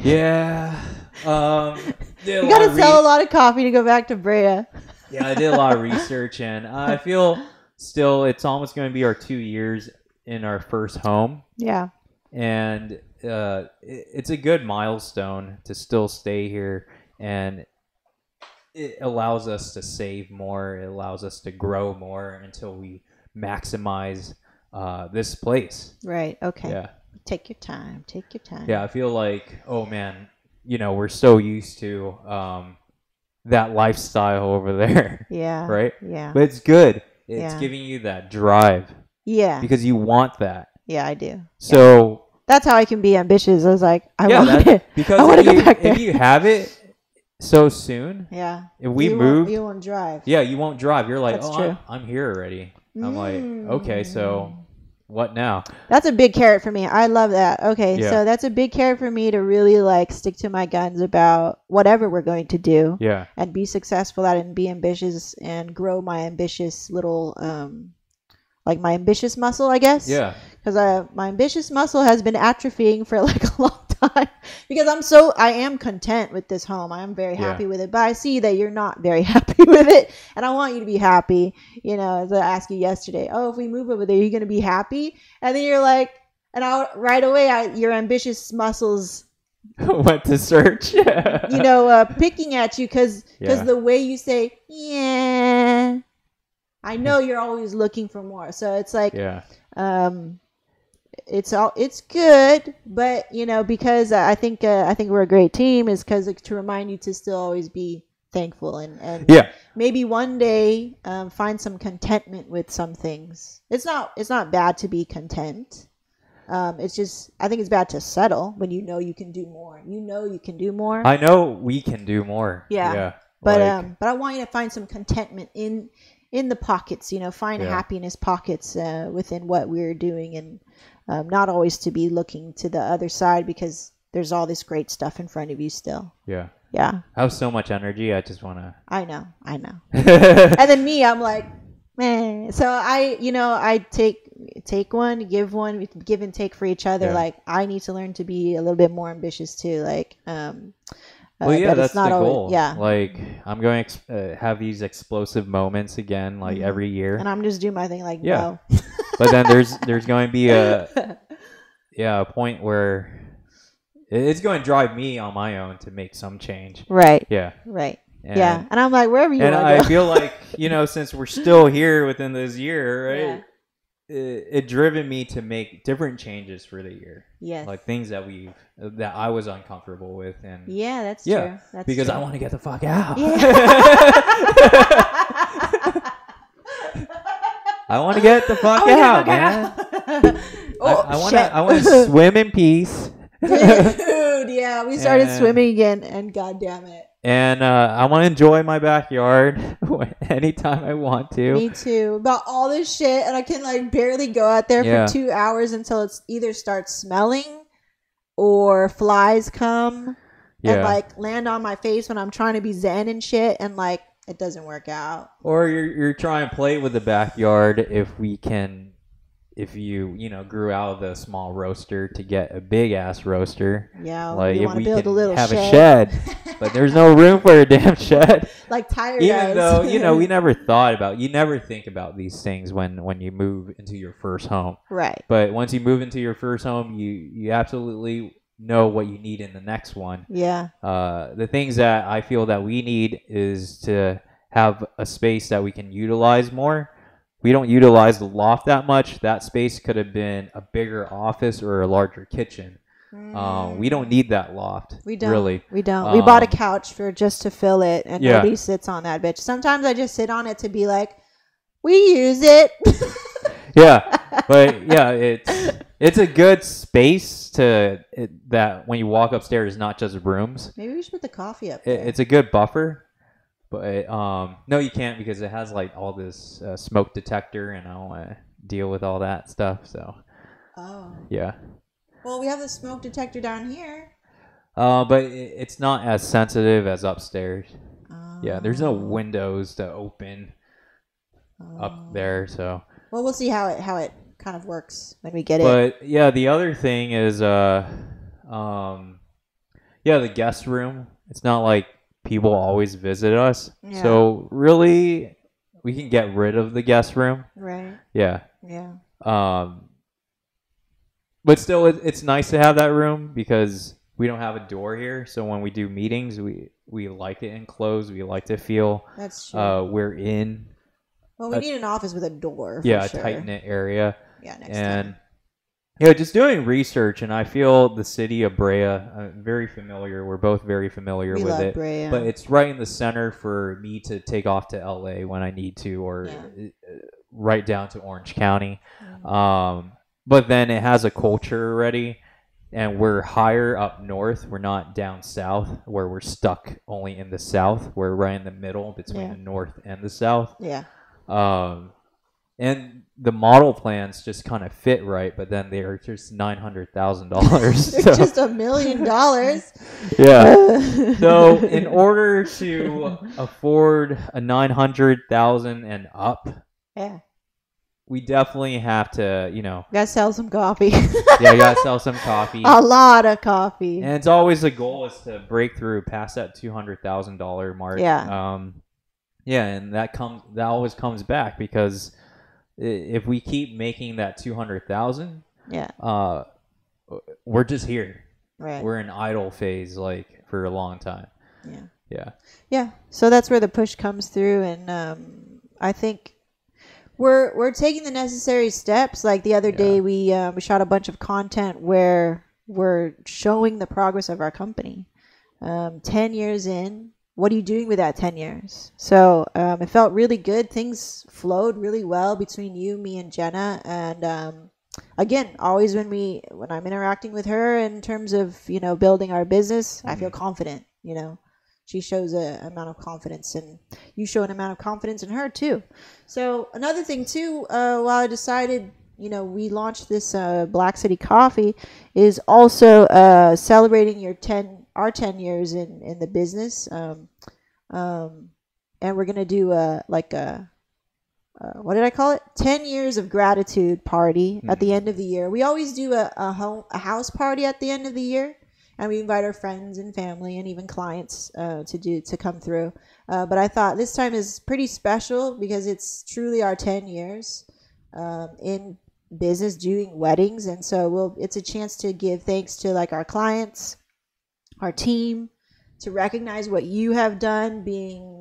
Yeah. Did You a got lot to of sell a lot of coffee to go back to Brea. Yeah, I did a lot of research, and I feel still it's almost going to be our 2 years in our first home, Yeah. and it's a good milestone to still stay here, and it allows us to save more. It allows us to grow more until we maximize this place. Right. Okay. Yeah. Take your time. Take your time. Yeah, I feel like, oh man, we're so used to that lifestyle over there, Yeah. right? Yeah. But it's good. It's Yeah. giving you that drive Yeah. because you want that. Yeah, I do. So That's how I can be ambitious. I was like, I yeah, want it. because I want to if go back there. if you have it so soon, Yeah. if we you move, you won't drive. yeah, you won't drive. You're like, That's oh, true. I'm here already. I'm Mm. like, okay, so what now? That's a big carrot for me. I love that. Okay, Yeah. so that's a big carrot for me to really like stick to my guns about whatever we're going to do Yeah, and be successful at it and be ambitious and grow my ambitious little like my ambitious muscle, I guess. yeah, Because my ambitious muscle has been atrophying for like a long time because I am content with this home. I am very Yeah. happy with it, but I see that you're not very happy with it, and I want you to be happy. As I asked you yesterday, oh, if we move over there, you're gonna be happy, and then you're like, and right away, your ambitious muscles, went to search. picking at you because Yeah. the way you say, yeah, I know you're always looking for more. So it's like, Yeah, it's good, but because I think we're a great team is because to remind you to still always be thankful and yeah, maybe one day find some contentment with some things. It's not bad to be content. It's just I think it's bad to settle when you can do more. You can do more. I know we can do more. Yeah. Yeah, But like, but I want you to find some contentment in the pockets. Find Yeah. happiness pockets within what we're doing, and not always to be looking to the other side because there's all this great stuff in front of you still. yeah. Yeah, I have so much energy. I just want I know. to. And then me, I'm like, man. So I take one, give one, give and take for each other. Yeah. Like I need to learn to be a little bit more ambitious too. Like Well, yeah, but that's it's not the always, goal. yeah. Like, I'm going to have these explosive moments again, like Mhm. every year. And I'm just doing my thing like, Yeah. no. But then there's going to be a point where it's going to drive me on my own to make some change. Right. Yeah. Right. And, Yeah. And I'm like, wherever you And want I to go. feel like, since we're still here within this year, right? Yeah. it driven me to make different changes for the year. Yes. Like things that I was uncomfortable with, and Yeah, that's true. That's because true. I want to get the fuck out. Yeah. I want to get the fuck out, man. I want to swim in peace. Dude, yeah, we started And- swimming again, and god damn it. And I want to enjoy my backyard anytime I want to. Me too. About all this shit, and I can like barely go out there Yeah. for 2 hours until it's either starts smelling or flies come and like land on my face when I'm trying to be zen and shit, and like it doesn't work out. Or you're trying to play with the backyard if you grew out of the small roaster to get a big ass roaster. Yeah, Like we if want to we build can a little have shed. a shed, but there's no room for a damn shed. Like tire Even guys. though we never you never think about these things when you move into your first home. Right. But once you move into your first home, you absolutely know what you need in the next one. Yeah. The things that I feel that we need is to have a space that we can utilize more. We don't utilize the loft that much. That space could have been a bigger office or a larger kitchen. We don't need that loft. We don't. Really. We don't. We bought a couch for just to fill it, and Yeah. nobody sits on that bitch. Sometimes I just sit on it to be like, we use it. Yeah, but yeah, it's a good space that when you walk upstairs, it's not just rooms. Maybe we should put the coffee up there. It's a good buffer. But no, you can't because it has like all this smoke detector, and I don't want to deal with all that stuff. So Oh. yeah, Well, we have the smoke detector down here. but it's not as sensitive as upstairs. Oh. Yeah, there's no windows to open up there, so. Well, we'll see how it kind of works when we get it. But yeah, the other thing is the guest room. It's not like people always visit us, Yeah. so really we can get rid of the guest room. Right. Yeah. Yeah. But still, it's nice to have that room because we don't have a door here. So when we do meetings, we like it enclosed. We like to feel That's true. we're in Well, we need an office with a door. For a sure. tight knit area. Yeah, next And time. yeah, just doing research, and I feel the city of Brea, very familiar. We're both very familiar We with love it. Brea. But it's right in the center for me to take off to LA when I need to, or right down to Orange County. But then it has a culture already, and we're higher up north. We're not down south where we're stuck only in the south. We're right in the middle between the north and the south. Yeah. And the model plans just kind of fit right, but then they're just $900,000. They're just $1 million. Yeah. So in order to afford a 900,000 and up, Yeah. we definitely have to, Gotta sell some coffee. yeah, you gotta sell some coffee. A lot of coffee. And it's always the goal is to break through past that $200,000 mark. Yeah. Yeah, and that always comes back because if we keep making that 200,000, Yeah. We're just here. Right. We're in idle phase like for a long time. Yeah. Yeah. Yeah. So that's where the push comes through, and I think we're taking the necessary steps. Like the other day, we shot a bunch of content where we're showing the progress of our company. 10 years in, what are you doing with that 10 years? So it felt really good. Things flowed really well between you, me, and Jenna. And again, always when I'm interacting with her in terms of building our business, I feel confident. She shows an amount of confidence, and you show an amount of confidence in her too. So another thing too, while I decided, we launched this Black City Coffee, is also celebrating our 10 years in the business. And we're gonna do what did I call it? 10 years of gratitude party at the end of the year. We always do a house party at the end of the year. And we invite our friends and family and even clients to come through. But I thought this time is pretty special because it's truly our 10 years in business doing weddings. And so it's a chance to give thanks to our clients, our team, to recognize what you have done, being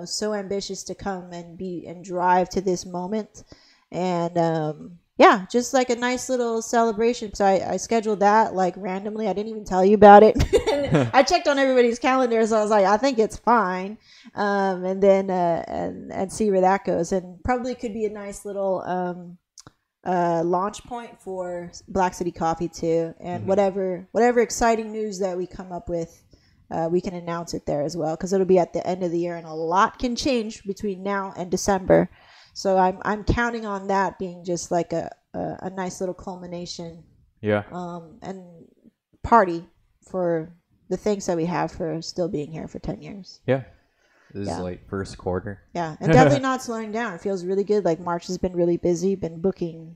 so ambitious to come and drive to this moment. And yeah, just like a nice little celebration. So I scheduled that like randomly. I didn't even tell you about it. And I checked on everybody's calendar, so I was like, I think it's fine. And then and see where that goes. And probably could be a nice little launch point for Black City Coffee too. And whatever exciting news that we come up with, we can announce it there as well, because it'll be at the end of the year, and a lot can change between now and December. So I'm counting on that being just like a nice little culmination, Yeah. and party for the thanks that we have for still being here for 10 years. Yeah. This Yeah. is like first quarter. Yeah, and definitely not slowing down. It feels really good. Like March has been really busy, been booking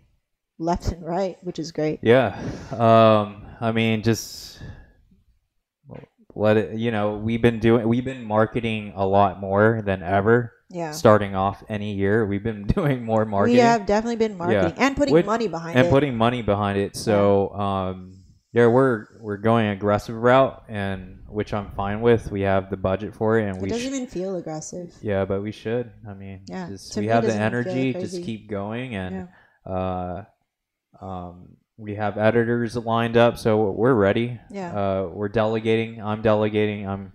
left and right, which is great. Yeah. I mean, just let it, we've been marketing a lot more than ever. Yeah. Starting off any year, we've been doing more marketing. We have definitely been marketing and putting money behind it. And putting money behind it. So, we're going aggressive route, and which I'm fine with. We have the budget for it, and it doesn't even feel aggressive. Yeah, but we should. I mean, yeah, we have the energy. Just keep going, and we have editors lined up, so we're ready. Yeah. We're delegating. I'm delegating. I'm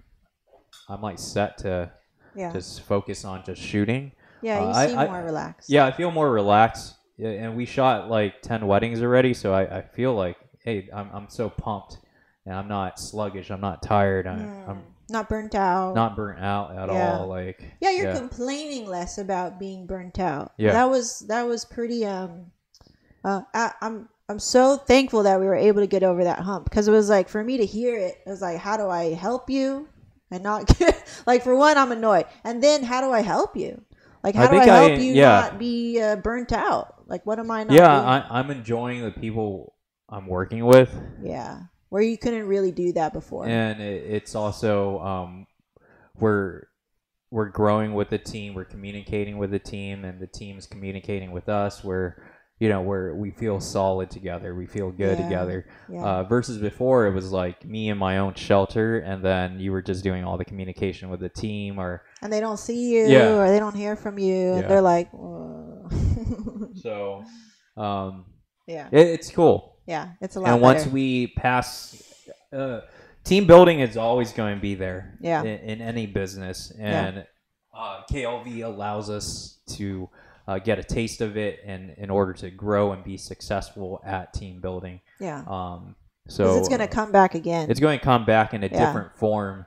like set to just focus on just shooting. Yeah, you seem more relaxed. Yeah, I feel more relaxed. Yeah, and we shot like 10 weddings already, so I feel like, hey, I'm so pumped, and I'm not sluggish. I'm not tired. I'm not burnt out. Not burnt out at all. Like you're complaining less about being burnt out. Yeah, that was pretty. I'm so thankful that we were able to get over that hump, because it was like, for me to hear it, it was like, how do I help you and not get, like, for one, I'm annoyed, and then how do I help you? Like, how do I help you not be burnt out? Like, what am I not doing? I'm enjoying the people I'm working with. Yeah, where you couldn't really do that before. And it's also we're growing with the team. We're communicating with the team, and the team's communicating with us. We feel solid together. We feel good together. Yeah. Versus before, it was like me in my own shelter, and then you were just doing all the communication with the team, and they don't see you, or they don't hear from you, and they're like, whoa. So, it's cool. Yeah, it's a lot. And once we pass, team building is always going to be there. Yeah. In any business, and KLV allows us to get a taste of it, and in order to grow and be successful at team building. Yeah. So it's going to come back again. It's going to come back in a different form.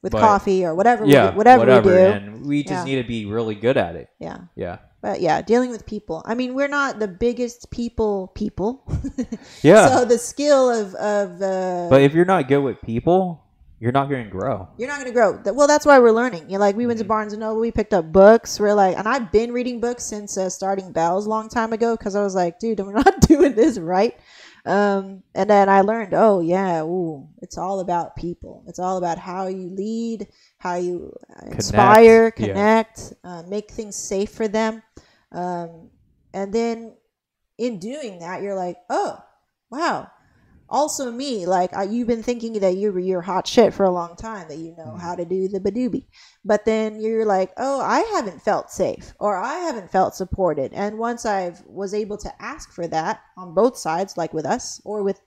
With coffee or whatever. Whatever we do. And we just need to be really good at it. Yeah. Yeah. But dealing with people. I mean, we're not the biggest people. Yeah. So the skill of But if you're not good with people, you're not going to grow. You're not going to grow. Well, that's why we're learning. We went to Barnes & Noble. We picked up books. We're like, and I've been reading books since starting Bells a long time ago, because I was like, dude, we're not doing this right. And then I learned, it's all about people. It's all about how you lead, how you inspire, connect, make things safe for them. And then in doing that, you're like, oh, wow. Also me, like, you've been thinking that you're hot shit for a long time, that you know how to do the badoobie. But then you're like, oh, I haven't felt safe, or I haven't felt supported. And once I was able to ask for that on both sides, like with us or with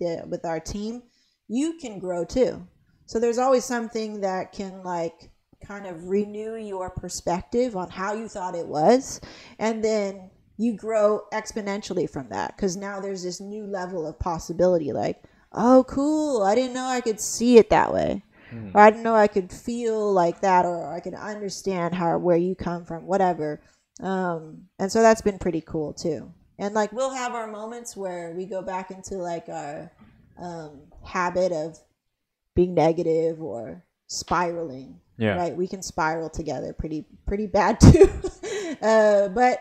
our team, you can grow too. So there's always something that can like kind of renew your perspective on how you thought it was. And then you grow exponentially from that, because now there's this new level of possibility, like, oh, cool, I didn't know I could see it that way. Or I didn't know I could feel like that, or I could understand where you come from, whatever. And so that's been pretty cool too. And like, we'll have our moments where we go back into like our habit of being negative or spiraling. Yeah. Right? We can spiral together pretty bad too. But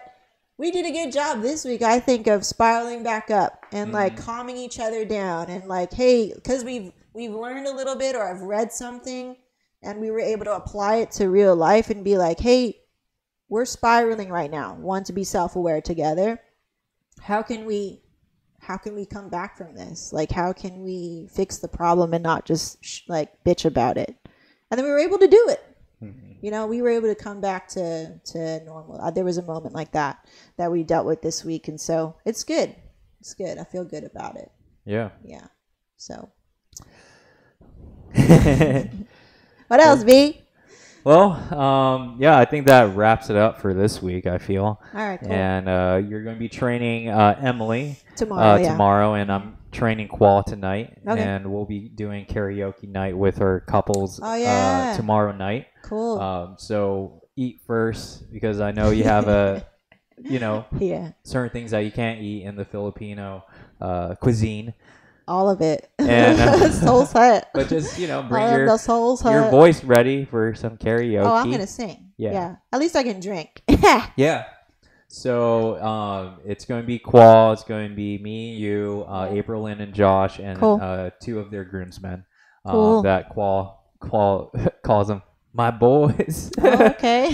we did a good job this week, I think, of spiraling back up and like calming each other down, and like, hey, because we've learned a little bit, or I've read something and we were able to apply it to real life and be like, hey, we're spiraling right now. Want to be self-aware together. How can we come back from this? Like, how can we fix the problem and not just like bitch about it? And then we were able to do it. You know, we were able to come back to normal. There was a moment like that we dealt with this week, and so it's good. It's good. I feel good about it. Yeah. Yeah. So. What else, B? Well, yeah, I think that wraps it up for this week, I feel. All right, cool. And you're going to be training Emily tomorrow, and I'm training Qual tonight. Okay. And we'll be doing karaoke night with our couples tomorrow night. Cool. So eat first, because I know you have certain things that you can't eat in the Filipino cuisine. All of it. And Soul's Hut. But just, bring the Soul's Hut. your voice ready for some karaoke. Oh, I'm going to sing. Yeah. At least I can drink. Yeah. So it's going to be Qual. It's going to be me, you, April Lynn, and Josh, and two of their groomsmen. That Qual calls them my boys. Oh, okay.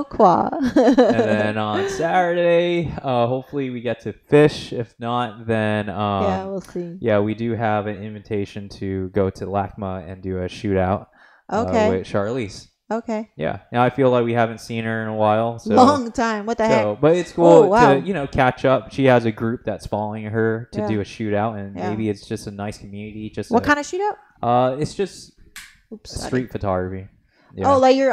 Qual. And then on Saturday, hopefully we get to fish. If not, then we'll see. Yeah, we do have an invitation to go to LACMA and do a shootout. With Charlize. Okay. Yeah. Now I feel like we haven't seen her in a while. So, long time. What the heck? But it's cool to catch up. She has a group that's following her to do a shootout, and maybe it's just a nice community. What kind of shootout? It's just street photography. Yeah. Oh, like you're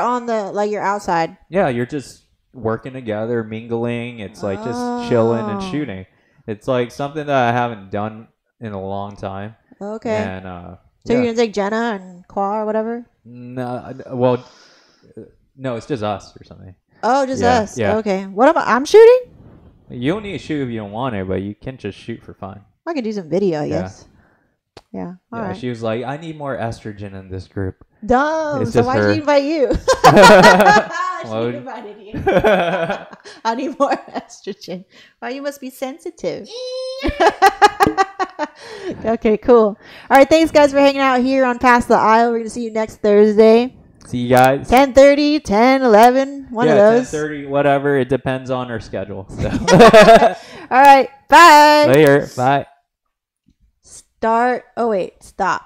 outside. Yeah, you're just working together, mingling. It's like just chilling and shooting. It's like something that I haven't done in a long time. Okay. And so you're gonna take Jenna and Qual or whatever? No, well, no, it's just us or something. Oh, just us. Yeah. Okay. What about I'm shooting? You don't need to shoot if you don't want to, but you can just shoot for fun. I could do some video, I guess. Yeah. All right. She was like, I need more estrogen in this group. Dumb. So why'd she invite you? She invited you. I need more estrogen. Well, you must be sensitive. Okay, cool. All right, thanks guys for hanging out here on Past the Aisle. We're going to see you next Thursday. See you guys. 10:30, 10, 11, one of those. 10:30, whatever. It depends on our schedule. So. All right, bye. Later. Bye. Stop.